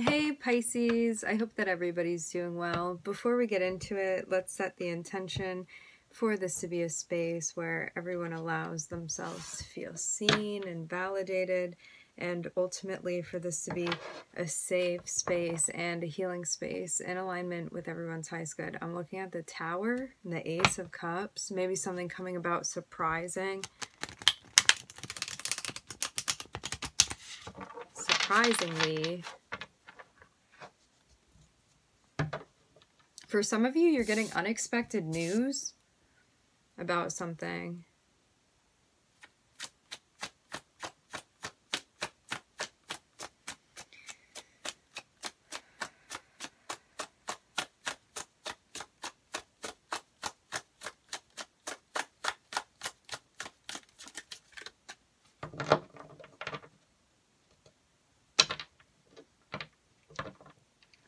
Hey Pisces, I hope that everybody's doing well. Before we get into it, let's set the intention for this to be a space where everyone allows themselves to feel seen and validated, and ultimately for this to be a safe space and a healing space in alignment with everyone's highest good. I'm looking at the Tower and the Ace of Cups, maybe something coming about surprisingly. For some of you, you're getting unexpected news about something.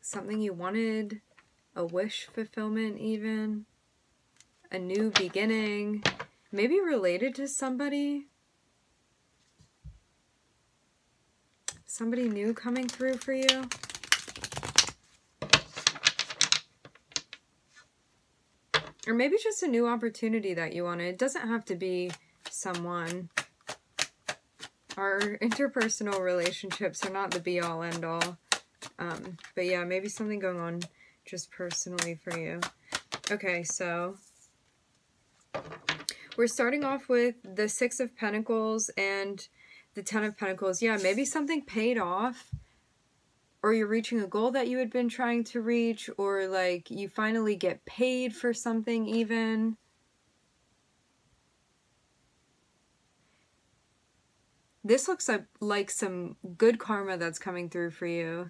Something you wanted, a wish fulfillment even, a new beginning, maybe related to somebody new coming through for you. Or maybe just a new opportunity that you wanted. It doesn't have to be someone. Our interpersonal relationships are not the be-all, end-all. But yeah, maybe something going on just personally for you. Okay, so we're starting off with the Six of Pentacles and the Ten of Pentacles. Yeah, maybe something paid off, or you're reaching a goal that you had been trying to reach, or like you finally get paid for something even. This looks like some good karma that's coming through for you.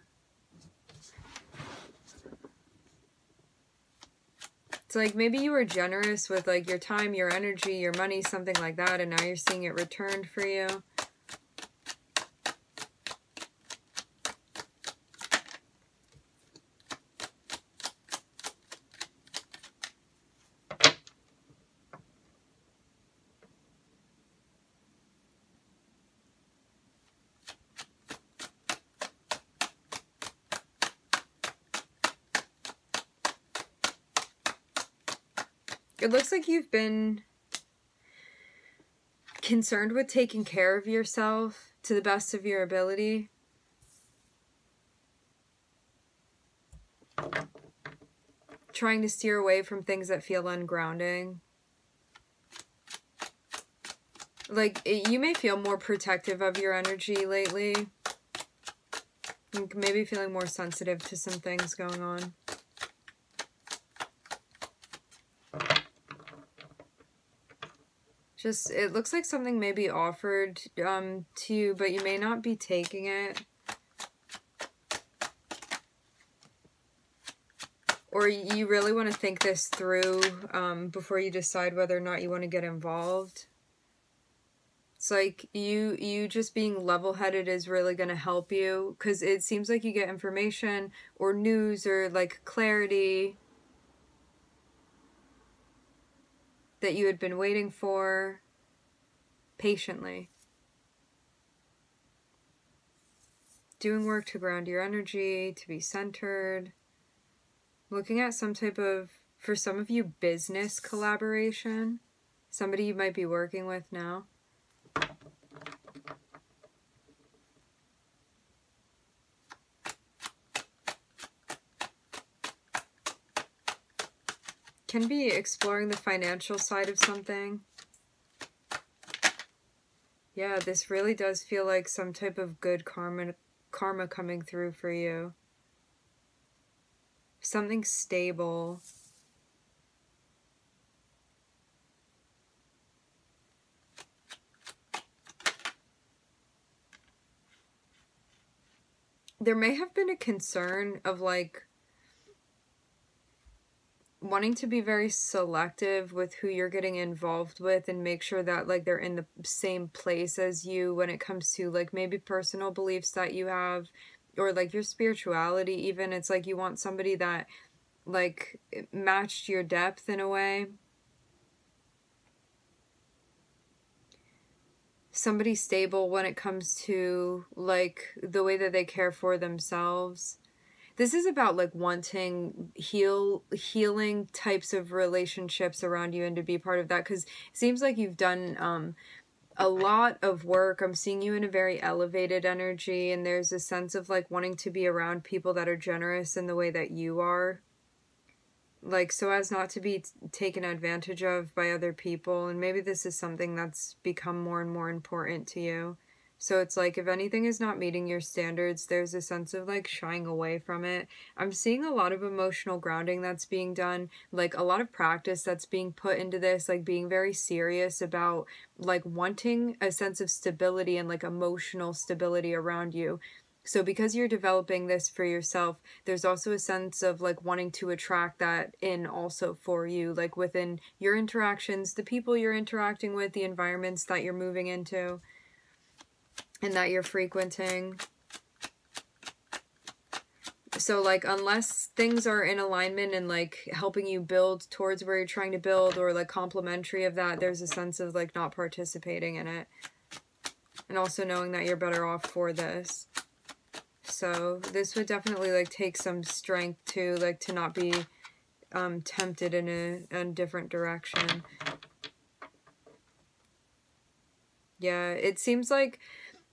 It's like maybe you were generous with like your time, your energy, your money, something like that, and now you're seeing it returned for you. It looks like you've been concerned with taking care of yourself to the best of your ability. Trying to steer away from things that feel ungrounding. Like, you may feel more protective of your energy lately. Maybe feeling more sensitive to some things going on. Just, it looks like something may be offered to you, but you may not be taking it. Or you really want to think this through before you decide whether or not you want to get involved. It's like you just being level-headed is really going to help you, because it seems like you get information or news or like clarity that you had been waiting for patiently. Doing work to ground your energy, to be centered. Looking at some type of, for some of you, business collaboration. Somebody you might be working with now. Can be exploring the financial side of something. Yeah, this really does feel like some type of good karma coming through for you. Something stable. There may have been a concern of like wanting to be very selective with who you're getting involved with and make sure that like they're in the same place as you when it comes to like maybe personal beliefs that you have, or like your spirituality even. It's like you want somebody that like matched your depth in a way. somebody stable when it comes to like the way that they care for themselves. This is about like wanting healing types of relationships around you and to be part of that, because it seems like you've done a lot of work. I'm seeing you in a very elevated energy, and there's a sense of like wanting to be around people that are generous in the way that you are, like so as not to be taken advantage of by other people. And maybe this is something that's become more and more important to you. So it's like if anything is not meeting your standards, there's a sense of like shying away from it. I'm seeing a lot of emotional grounding that's being done, like a lot of practice that's being put into this, like being very serious about like wanting a sense of stability and like emotional stability around you. So because you're developing this for yourself, there's also a sense of like wanting to attract that in also for you, like within your interactions, the people you're interacting with, the environments that you're moving into and that you're frequenting. So like unless things are in alignment and like helping you build towards where you're trying to build, or like complementary of that, there's a sense of like not participating in it. And also knowing that you're better off for this. So this would definitely like take some strength to like to not be tempted in a different direction. Yeah, it seems like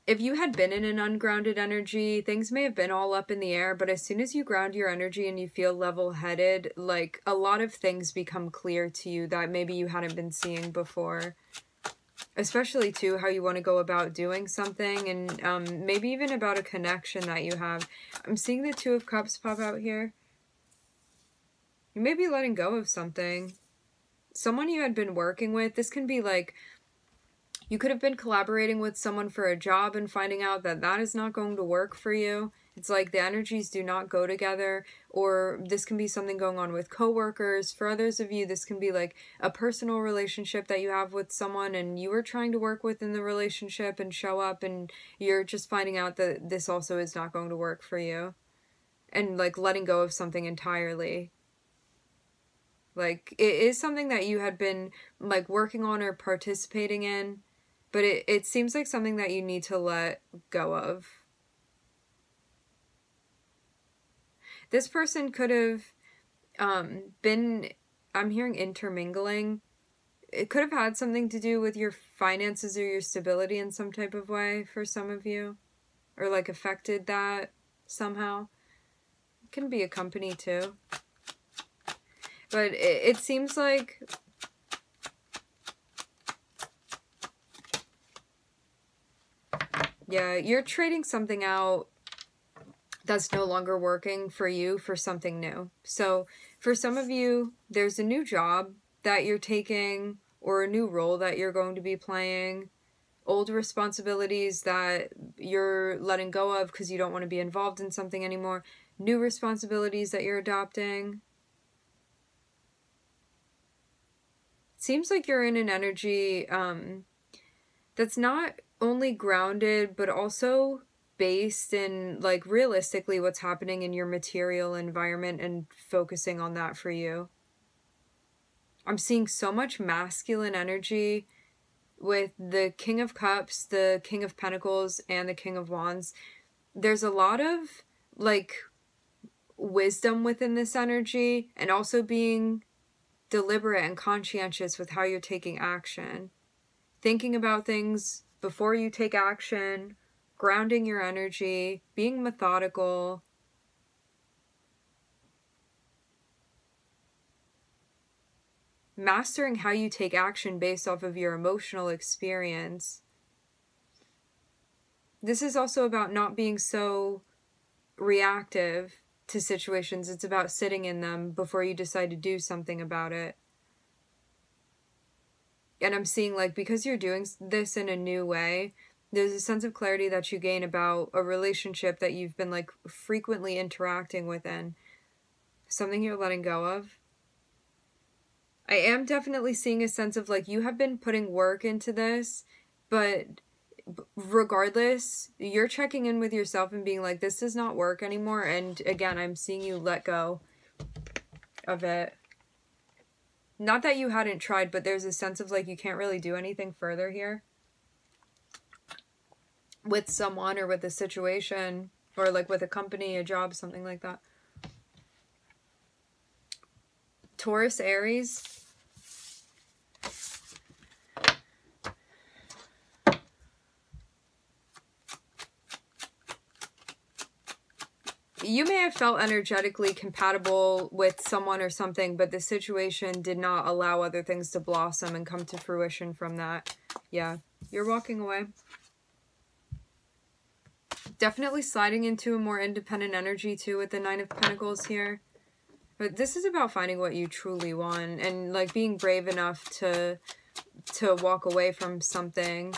if you had been in an ungrounded energy, things may have been all up in the air, but as soon as you ground your energy and you feel level-headed, like a lot of things become clear to you that maybe you hadn't been seeing before. Especially too how you want to go about doing something, and maybe even about a connection that you have. I'm seeing the Two of Cups pop out here. You may be letting go of something. Someone you had been working with. This can be like you could have been collaborating with someone for a job and finding out that that is not going to work for you. It's like the energies do not go together. Or this can be something going on with coworkers. For others of you, this can be like a personal relationship that you have with someone and you were trying to work within the relationship and show up, and you're just finding out that this also is not going to work for you. And like letting go of something entirely. Like it is something that you had been like working on or participating in, but it seems like something that you need to let go of. This person could have been, I'm hearing intermingling. It could have had something to do with your finances or your stability in some type of way for some of you. Or like affected that somehow. It can be a company too. But it seems like yeah, you're trading something out that's no longer working for you for something new. So for some of you, there's a new job that you're taking or a new role that you're going to be playing. Old responsibilities that you're letting go of because you don't want to be involved in something anymore. New responsibilities that you're adopting. Seems like you're in an energy that's not only grounded, but also based in, like, realistically what's happening in your material environment and focusing on that for you. I'm seeing so much masculine energy with the King of Cups, the King of Pentacles, and the King of Wands. There's a lot of, like, wisdom within this energy, and also being deliberate and conscientious with how you're taking action. Thinking about things before you take action, grounding your energy, being methodical. Mastering how you take action based off of your emotional experience. This is also about not being so reactive to situations. It's about sitting in them before you decide to do something about it. And I'm seeing, like, because you're doing this in a new way, there's a sense of clarity that you gain about a relationship that you've been, like, frequently interacting with in. Something you're letting go of. I am definitely seeing a sense of, like, you have been putting work into this, but regardless, you're checking in with yourself and being like, this does not work anymore. And again, I'm seeing you let go of it. Not that you hadn't tried, but there's a sense of like you can't really do anything further here. with someone or with a situation, or like with a company, a job, something like that. Taurus, Aries. You may have felt energetically compatible with someone or something, but the situation did not allow other things to blossom and come to fruition from that. Yeah, you're walking away. Definitely sliding into a more independent energy too with the Nine of Pentacles here. But this is about finding what you truly want and like being brave enough to walk away from something.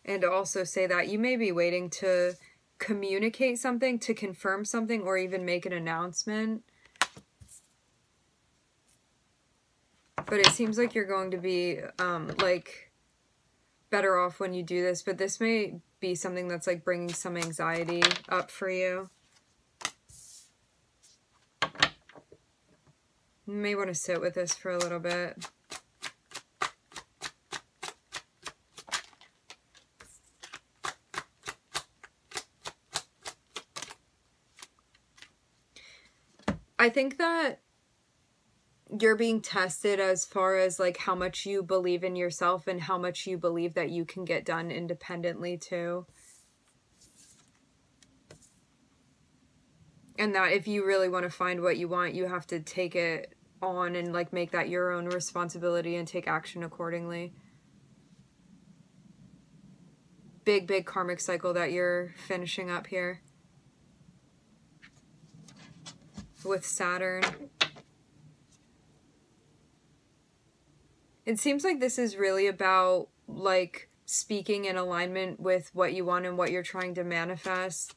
And also say that you may be waiting to communicate something, to confirm something, or even make an announcement. But it seems like you're going to be, like, better off when you do this. But this may be something that's, like, bringing some anxiety up for you. You may want to sit with this for a little bit. I think that you're being tested as far as like how much you believe in yourself and how much you believe that you can get done independently too. And that if you really want to find what you want, you have to take it on and like make that your own responsibility and take action accordingly. Big, big karmic cycle that you're finishing up here. With Saturn. It seems like this is really about like speaking in alignment with what you want and what you're trying to manifest.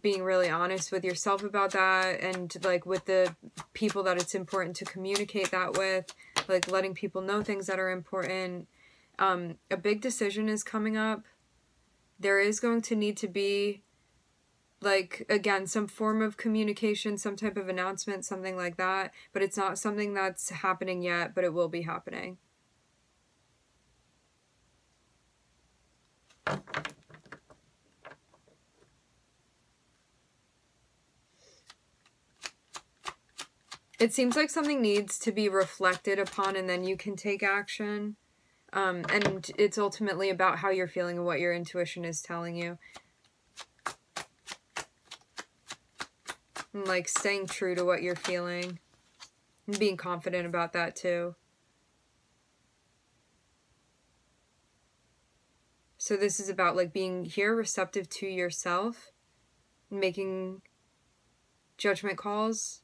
Being really honest with yourself about that and like with the people that it's important to communicate that with, like letting people know things that are important. A big decision is coming up. There is going to need to be like, again, some form of communication, some type of announcement, something like that. But it's not something that's happening yet, but it will be happening. It seems like something needs to be reflected upon and then you can take action. And it's ultimately about how you're feeling and what your intuition is telling you. And like staying true to what you're feeling. And being confident about that too. So this is about like being here, receptive to yourself. Making judgment calls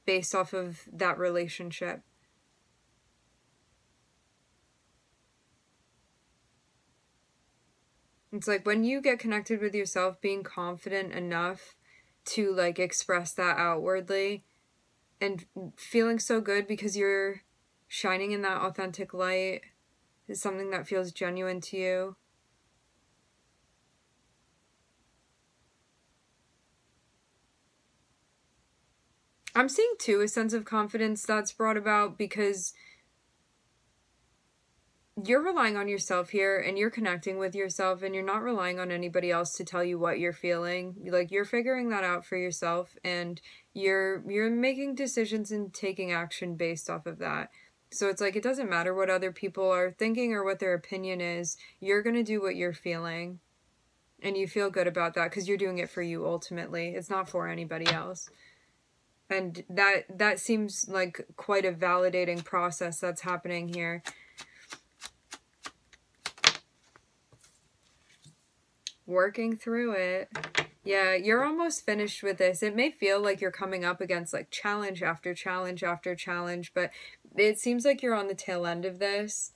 based off of that relationship. It's like when you get connected with yourself, being confident enough to like express that outwardly and feeling so good because you're shining in that authentic light is something that feels genuine to you. I'm seeing too a sense of confidence that's brought about because you're relying on yourself here and you're connecting with yourself and you're not relying on anybody else to tell you what you're feeling. Like you're figuring that out for yourself and you're making decisions and taking action based off of that. So it's like it doesn't matter what other people are thinking or what their opinion is. You're going to do what you're feeling and you feel good about that because you're doing it for you ultimately. It's not for anybody else. And that seems like quite a validating process that's happening here. Working through it. Yeah, you're almost finished with this. It may feel like you're coming up against like challenge after challenge after challenge, but it seems like you're on the tail end of this.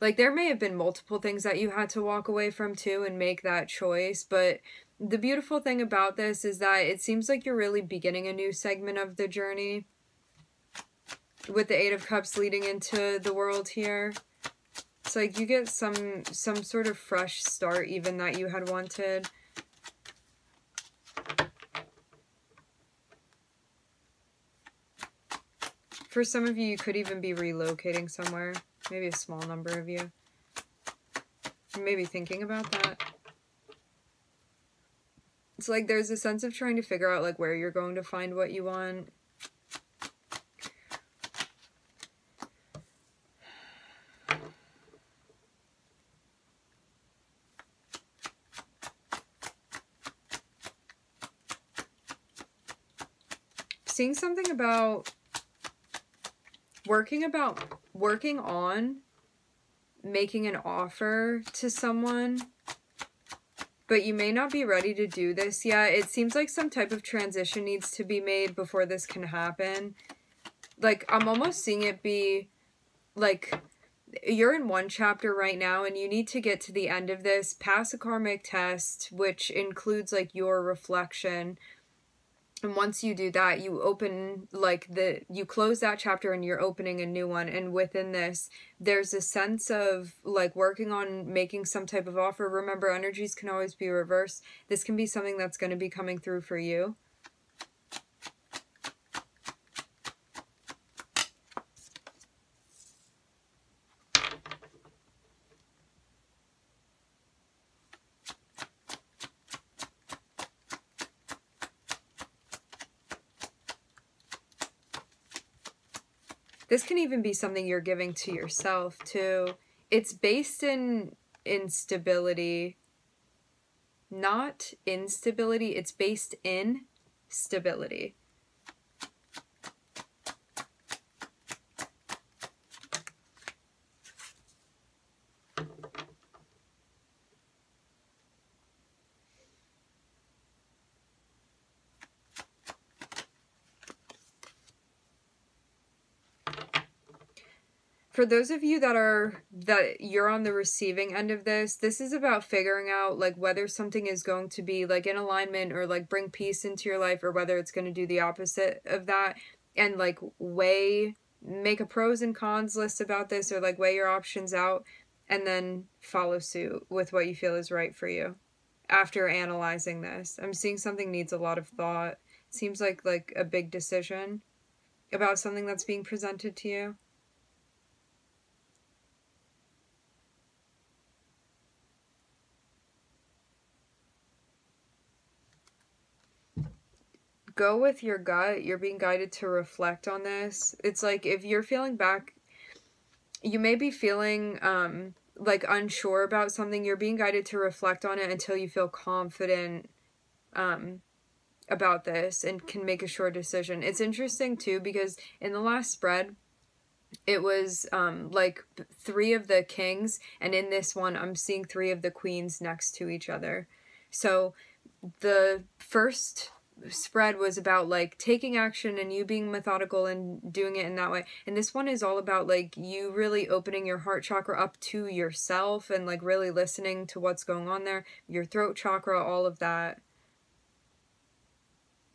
Like there may have been multiple things that you had to walk away from too and make that choice, but the beautiful thing about this is that it seems like you're really beginning a new segment of the journey with the Eight of Cups leading into the World here. It's like you get some sort of fresh start even that you had wanted. For some of you, you could even be relocating somewhere. Maybe a small number of you. Maybe thinking about that. It's like there's a sense of trying to figure out like where you're going to find what you want. Seeing something about working on making an offer to someone, but you may not be ready to do this yet. It seems like some type of transition needs to be made before this can happen. Like, I'm almost seeing it be like you're in one chapter right now and you need to get to the end of this, pass a karmic test, which includes like your reflection. And once you do that, you open, like, you close that chapter and you're opening a new one. And within this, there's a sense of, like, working on making some type of offer. Remember, energies can always be reversed. This can be something that's going to be coming through for you. This can even be something you're giving to yourself, too. It's based in stability, not instability. It's based in stability. For those of you that you're on the receiving end of this, this is about figuring out like whether something is going to be like in alignment or like bring peace into your life, or whether it's going to do the opposite of that, and like make a pros and cons list about this, or like weigh your options out and then follow suit with what you feel is right for you after analyzing this. I'm seeing something needs a lot of thought. It seems like a big decision about something that's being presented to you. Go with your gut. You're being guided to reflect on this. It's like if you're feeling back, you may be feeling like unsure about something. You're being guided to reflect on it until you feel confident about this and can make a sure decision. It's interesting too because in the last spread it was like 3 of the kings, and in this one I'm seeing 3 of the queens next to each other. So the first spread was about like taking action and you being methodical and doing it in that way, and this one is all about like you really opening your heart chakra up to yourself and like really listening to what's going on there, your throat chakra, all of that,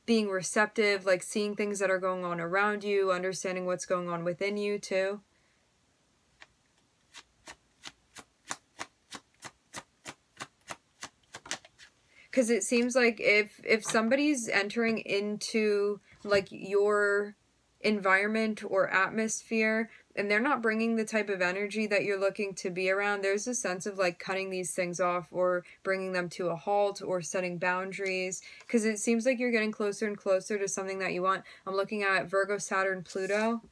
being receptive, like seeing things that are going on around you, understanding what's going on within you too. Because it seems like if somebody's entering into like your environment or atmosphere and they're not bringing the type of energy that you're looking to be around, there's a sense of like cutting these things off or bringing them to a halt or setting boundaries, because it seems like you're getting closer and closer to something that you want. I'm looking at Virgo, Saturn, Pluto.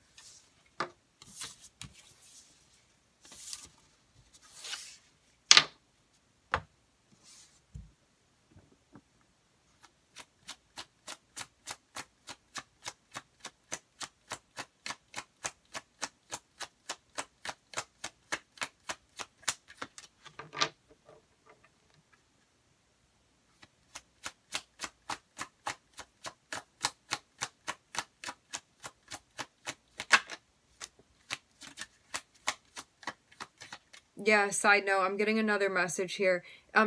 Yeah, side note, I'm getting another message here.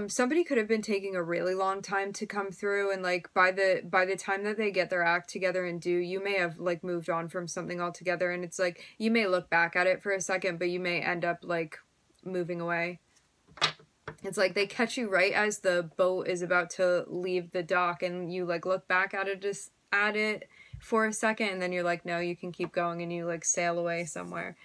Somebody could have been taking a really long time to come through, and like by the time that they get their act together and you may have like moved on from something altogether, and it's like you may look back at it for a second, but you may end up like moving away. It's like they catch you right as the boat is about to leave the dock, and you like look back at it for a second, and then you're like, no, you can keep going, and you like sail away somewhere.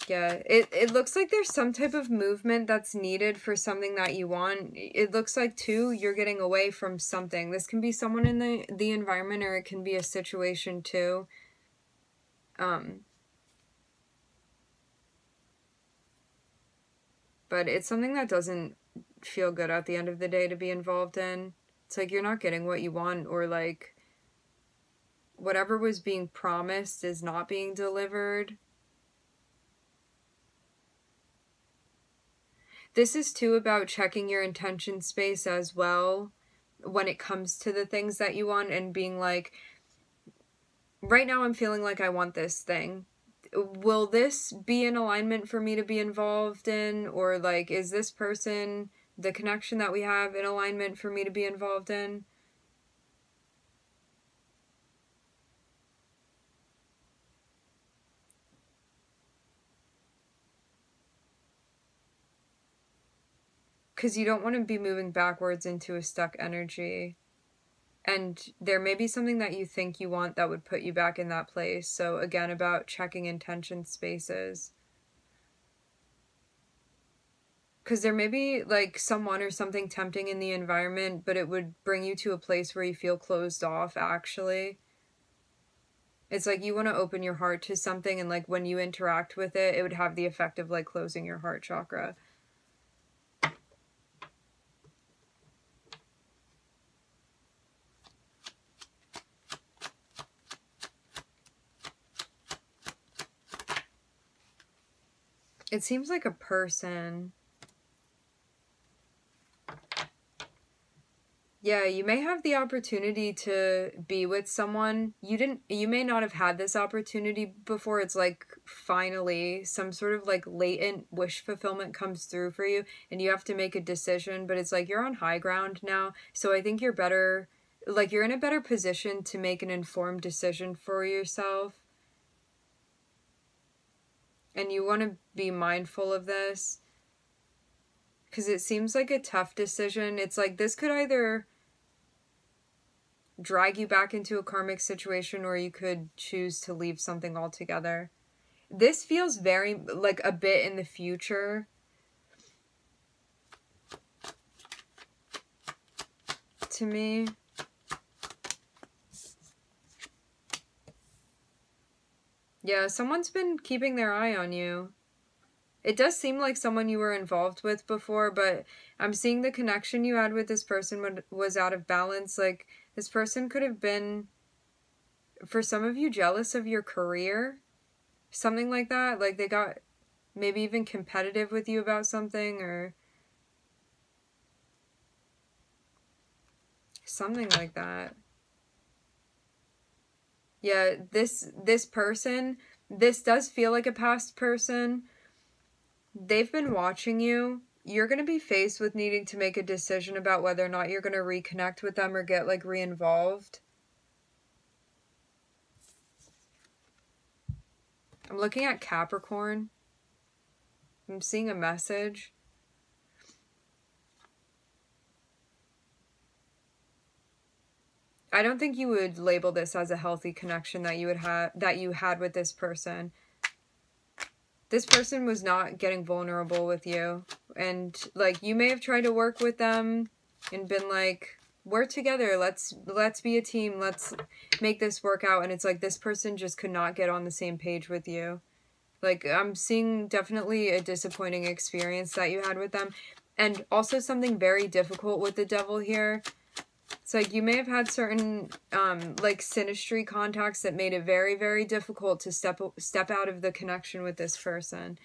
Yeah, it looks like there's some type of movement that's needed for something that you want. It looks like, too, you're getting away from something. This can be someone in the environment, or it can be a situation, too. But it's something that doesn't feel good at the end of the day to be involved in. It's like you're not getting what you want, or like whatever was being promised is not being delivered. This is too about checking your intention space as well when it comes to the things that you want, and being like, right now I'm feeling like I want this thing. Will this be in alignment for me to be involved in? Or like, is this person, the connection that we have, in alignment for me to be involved in? Because you don't want to be moving backwards into a stuck energy. And there may be something that you think you want that would put you back in that place. So again, about checking intention spaces. Because there may be like someone or something tempting in the environment, but it would bring you to a place where you feel closed off, actually. It's like you want to open your heart to something, and like when you interact with it, it would have the effect of like closing your heart chakra. It seems like a person. Yeah, you may have the opportunity to be with someone. You may not have had this opportunity before. It's like finally some sort of like latent wish fulfillment comes through for you, and you have to make a decision, but it's like you're on high ground now. So I think you're better, like you're in a better position to make an informed decision for yourself. And you want to be mindful of this, because it seems like a tough decision. It's like this could either drag you back into a karmic situation, or you could choose to leave something altogether. This feels very like a bit in the future to me. Yeah, someone's been keeping their eye on you. It does seem like someone you were involved with before, but I'm seeing the connection you had with this person was out of balance. Like, this person could have been, for some of you, jealous of your career. Something like that. Like, they got maybe even competitive with you about something, or something like that. Yeah, this person, this does feel like a past person. They've been watching you. You're going to be faced with needing to make a decision about whether or not you're going to reconnect with them or get like re-involved. I'm looking at Capricorn. I'm seeing a message. I don't think you would label this as a healthy connection that you had with this person. This person was not getting vulnerable with you. And like, you may have tried to work with them and been like, we're together, let's be a team, let's make this work out. And it's like, this person just could not get on the same page with you. Like, I'm seeing definitely a disappointing experience that you had with them. And also something very difficult with the Devil here. It's like you may have had certain like synastry contacts that made it very, very difficult to step out of the connection with this person.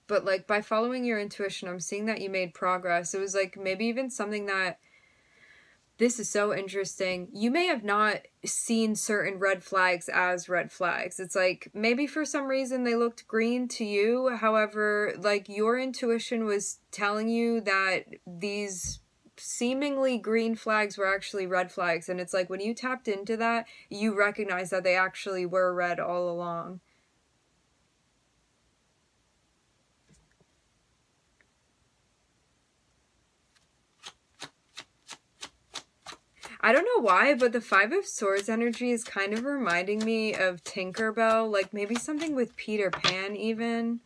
But like, by following your intuition, I'm seeing that you made progress. It was like maybe even something that, this is so interesting, you may have not seen certain red flags as red flags. It's like, maybe for some reason they looked green to you. However, like, your intuition was telling you that these seemingly green flags were actually red flags. And it's like when you tapped into that, you recognize that they actually were red all along. I don't know why, but the Five of Swords energy is kind of reminding me of Tinkerbell, like maybe something with Peter Pan even.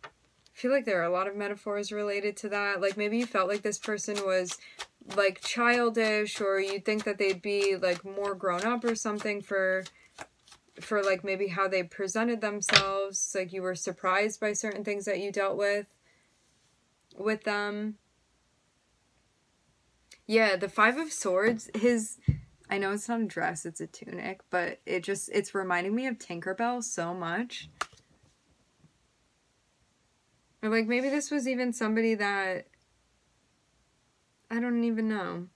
I feel like there are a lot of metaphors related to that. Like maybe you felt like this person was like childish, or you think that they'd be like more grown up or something for like maybe how they presented themselves. Like you were surprised by certain things that you dealt with them. Yeah, the Five of Swords, I know it's not a dress, it's a tunic, but it's reminding me of Tinkerbell so much. Or like maybe this was even somebody that, I don't even know.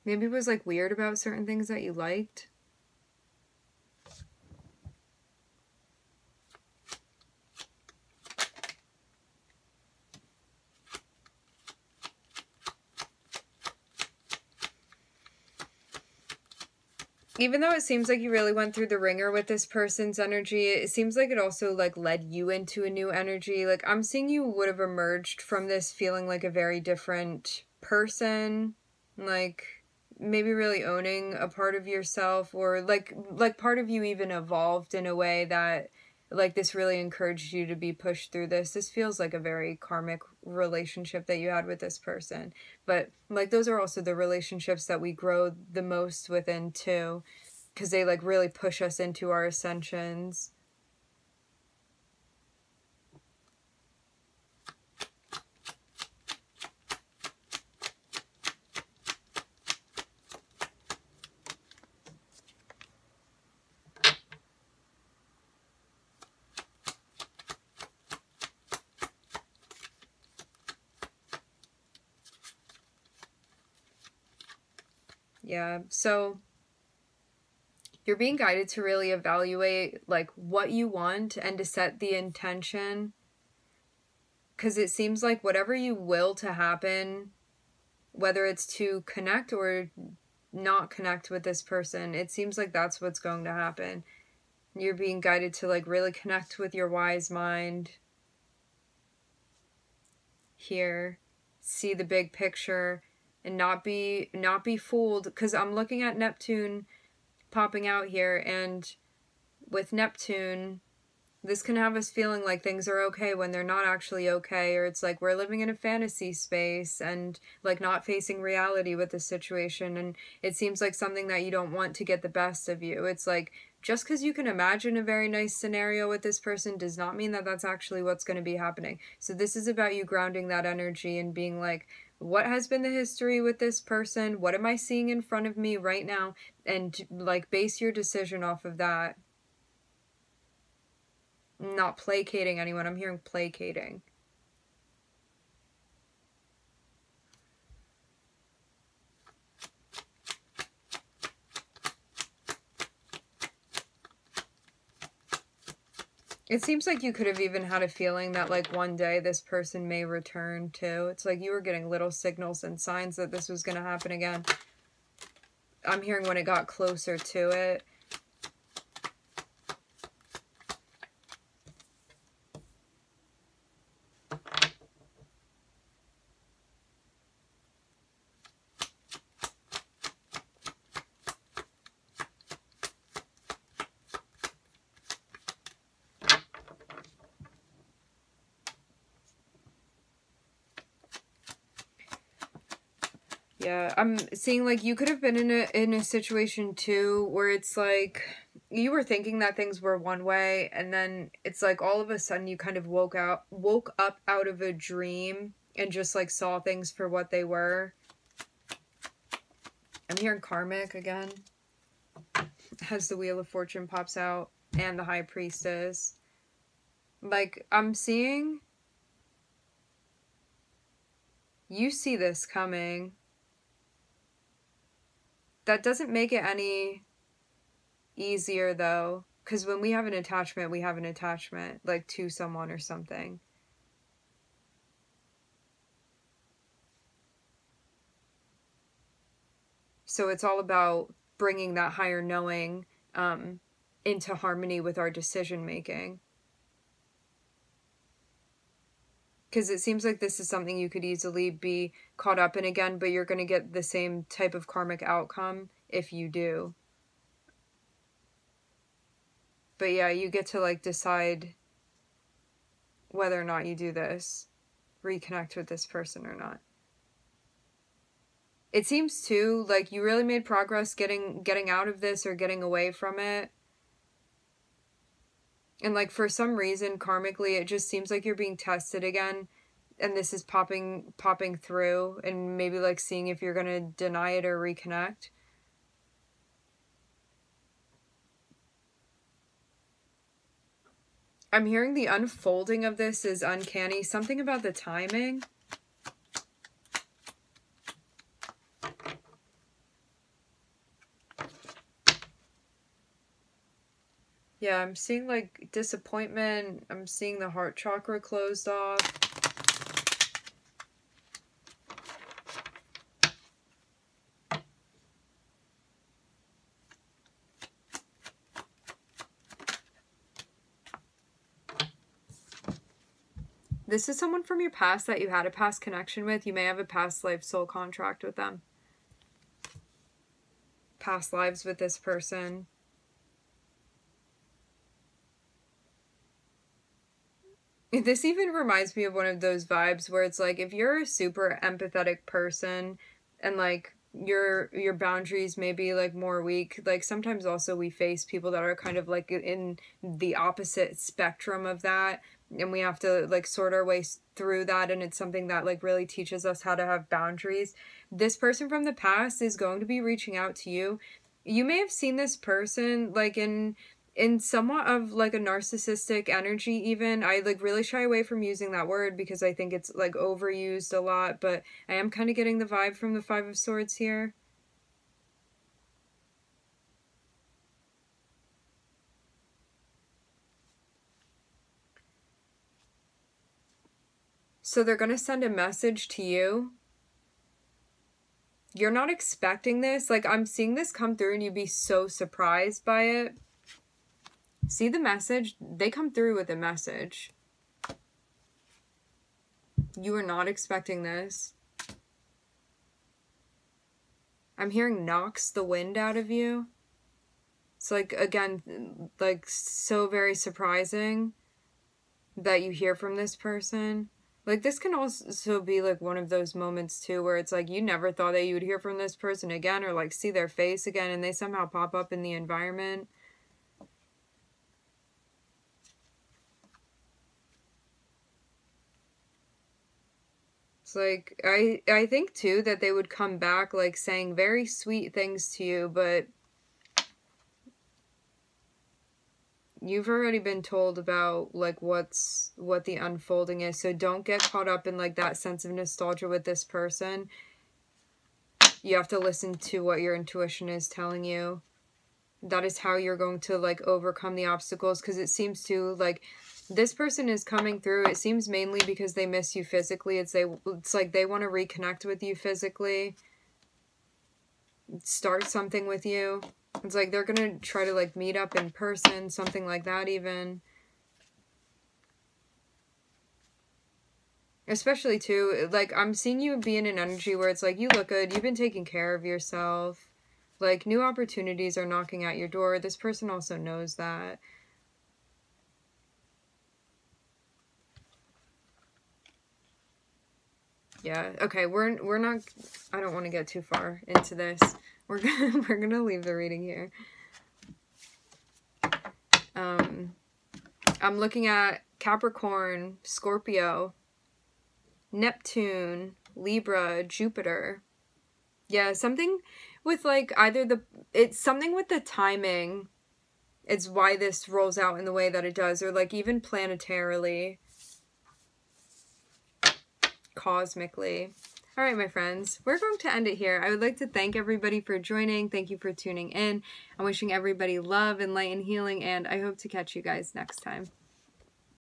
Maybe it was like weird about certain things that you liked. Even though it seems like you really went through the ringer with this person's energy, it seems like it also like led you into a new energy. Like I'm seeing you would have emerged from this feeling like a very different person, like maybe really owning a part of yourself, or like part of you even evolved in a way that like this really encouraged you to be pushed through this. This feels like a very karmic relationship that you had with this person. But like those are also the relationships that we grow the most within too, because they like really push us into our ascensions. Yeah, so you're being guided to really evaluate like what you want and to set the intention, because it seems like whatever you will to happen, whether it's to connect or not connect with this person, it seems like that's what's going to happen. You're being guided to like really connect with your wise mind here, see the big picture, and not be fooled, because I'm looking at Neptune popping out here, and with Neptune, this can have us feeling like things are okay when they're not actually okay, or it's like we're living in a fantasy space and like not facing reality with the situation, and it seems like something that you don't want to get the best of you. It's like just because you can imagine a very nice scenario with this person does not mean that that's actually what's going to be happening. So this is about you grounding that energy and being like, what has been the history with this person? What am I seeing in front of me right now? And like base your decision off of that. Not placating anyone. I'm hearing placating. It seems like you could have even had a feeling that like one day this person may return too. It's like you were getting little signals and signs that this was going to happen again. I'm hearing when it got closer to it. Yeah, I'm seeing like you could have been in a situation too where it's like you were thinking that things were one way, and then it's like all of a sudden you kind of woke up out of a dream and just like saw things for what they were. I'm hearing karmic again as the Wheel of Fortune pops out and the High Priestess. Like I'm seeing you see this coming. That doesn't make it any easier though, Because when we have an attachment, we have an attachment, like, to someone or something. So it's all about bringing that higher knowing into harmony with our decision making. Because it seems like this is something you could easily be caught up in again, but you're going to get the same type of karmic outcome if you do. But yeah, you get to, like, decide whether or not you do this, reconnect with this person or not. It seems too like you really made progress getting out of this or getting away from it. And, like, for some reason, karmically, it just seems like you're being tested again. And this is popping through, and maybe, like, seeing if you're going to deny it or reconnect. I'm hearing the unfolding of this is uncanny. Something about the timing. Yeah, I'm seeing, like, disappointment. I'm seeing the heart chakra closed off. This is someone from your past that you had a past connection with. You may have a past life soul contract with them. Past lives with this person. This even reminds me of one of those vibes where it's like, if you're a super empathetic person and, like, your boundaries may be, like, more weak, like, sometimes also we face people that are kind of, like, in the opposite spectrum of that, and we have to, like, sort our way through that, and it's something that, like, really teaches us how to have boundaries. This person from the past is going to be reaching out to you. You may have seen this person, like, in somewhat of, like, a narcissistic energy even. I, like, really shy away from using that word because I think it's, like, overused a lot, but I am kind of getting the vibe from the Five of Swords here. So they're going to send a message to you. You're not expecting this. Like, I'm seeing this come through and you'd be so surprised by it. See the message? They come through with a message. You are not expecting this. I'm hearing knocks the wind out of you. It's, like, again, like, so very surprising that you hear from this person. Like, this can also be, like, one of those moments, too, where it's, like, you never thought that you would hear from this person again or, like, see their face again, and they somehow pop up in the environment. It's like, I think, too, that they would come back, like, saying very sweet things to you, but you've already been told about, like, what the unfolding is, so don't get caught up in, like, that sense of nostalgia with this person. You have to listen to what your intuition is telling you. That is how you're going to, like, overcome the obstacles, because it seems to, like, this person is coming through. It seems mainly because they miss you physically. It's like they want to reconnect with you physically. Start something with you. It's like they're going to try to, like, meet up in person, something like that even. Especially, too, like, I'm seeing you be in an energy where it's like, you look good, you've been taking care of yourself. Like, new opportunities are knocking at your door. This person also knows that. Yeah, okay, we're not, I don't want to get too far into this. We're gonna leave the reading here. I'm looking at Capricorn, Scorpio, Neptune, Libra, Jupiter. Yeah, something with, like, either it's something with the timing. It's why this rolls out in the way that it does, or, like, even planetarily, cosmically. All right, my friends, we're going to end it here. I would like to thank everybody for joining. Thank you for tuning in. I'm wishing everybody love and light and healing, and I hope to catch you guys next time.